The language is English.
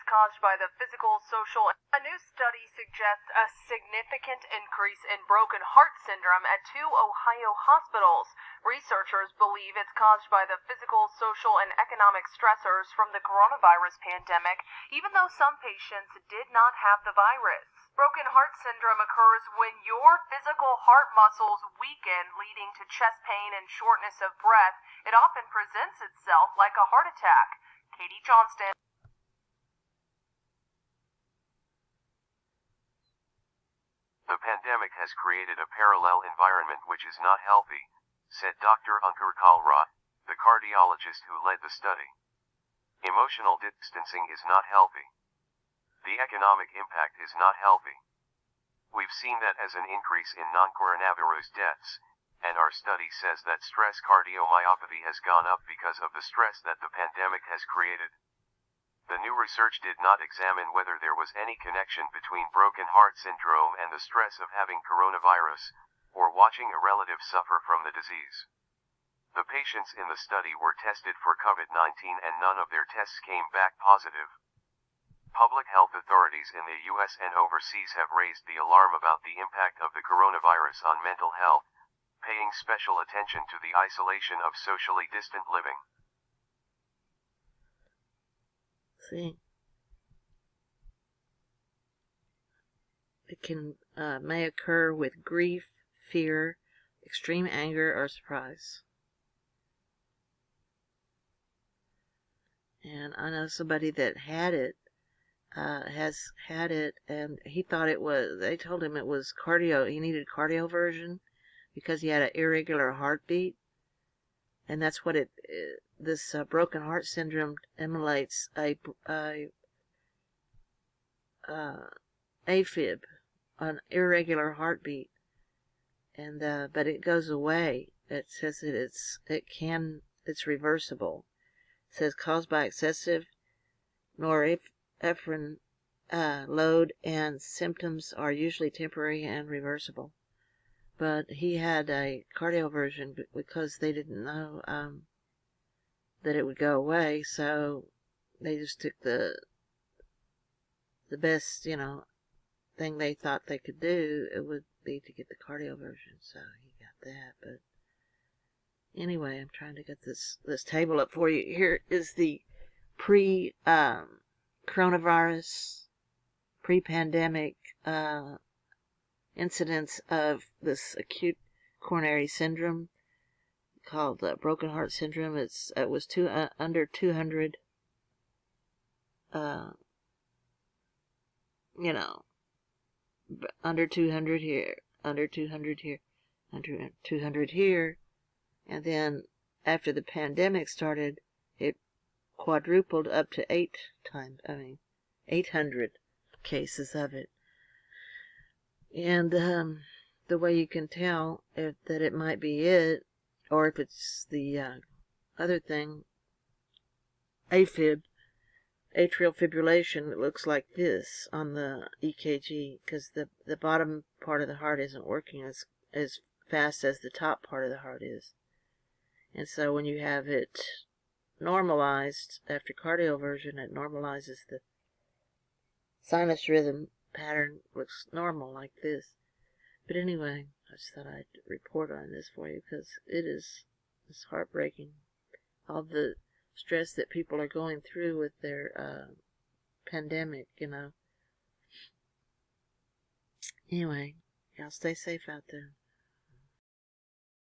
it's caused by the physical, social... A new study suggests a significant increase in broken heart syndrome at 2 Ohio hospitals. Researchers believe it's caused by the physical, social, and economic stressors from the coronavirus pandemic, even though some patients did not have the virus. Broken heart syndrome occurs when your physical heart muscles weaken, leading to chest pain and shortness of breath. It often presents itself like a heart attack. Katie Johnston. The pandemic has created a parallel environment which is not healthy, said Dr. Ankur Kalra, the cardiologist who led the study. Emotional distancing is not healthy. The economic impact is not healthy. We've seen that as an increase in non-coronavirus deaths, and our study says that stress cardiomyopathy has gone up because of the stress that the pandemic has created. The new research did not examine whether there was any connection between broken heart syndrome and the stress of having coronavirus, or watching a relative suffer from the disease. The patients in the study were tested for COVID-19 and none of their tests came back positive. Public health authorities in the U.S. and overseas have raised the alarm about the impact of the coronavirus on mental health, paying special attention to the isolation of socially distant living. See, it may occur with grief, fear, extreme anger, or surprise. And I know somebody that had it, has had it, and he thought they told him it was he needed cardioversion because he had an irregular heartbeat. And that's what this broken heart syndrome emulates A-Fib, an irregular heartbeat. And but it goes away. It says that it's reversible. It says caused by excessive norepinephrine load, and symptoms are usually temporary and reversible. But he had a cardioversion because they didn't know that it would go away, so they just took the best, thing they thought they could do. It would be to get the cardioversion, so he got that. But anyway, I'm trying to get this table up for you. Here is the coronavirus, pre-pandemic incidence of this acute coronary syndrome called broken heart syndrome. It was under 200. Under 200 here, under 200 here, under 200 here, and then after the pandemic started, it quadrupled up to 800 cases of it. And the way you can tell that it might be it, or if it's the other thing, A-Fib, atrial fibrillation, it looks like this on the EKG, because the bottom part of the heart isn't working as fast as the top part of the heart is. And so when you have it normalized after cardioversion, it normalizes the sinus rhythm pattern, looks normal like this. But anyway, I just thought I'd report on this for you because it's heartbreaking. All the stress that people are going through with their pandemic, Anyway, y'all stay safe out there.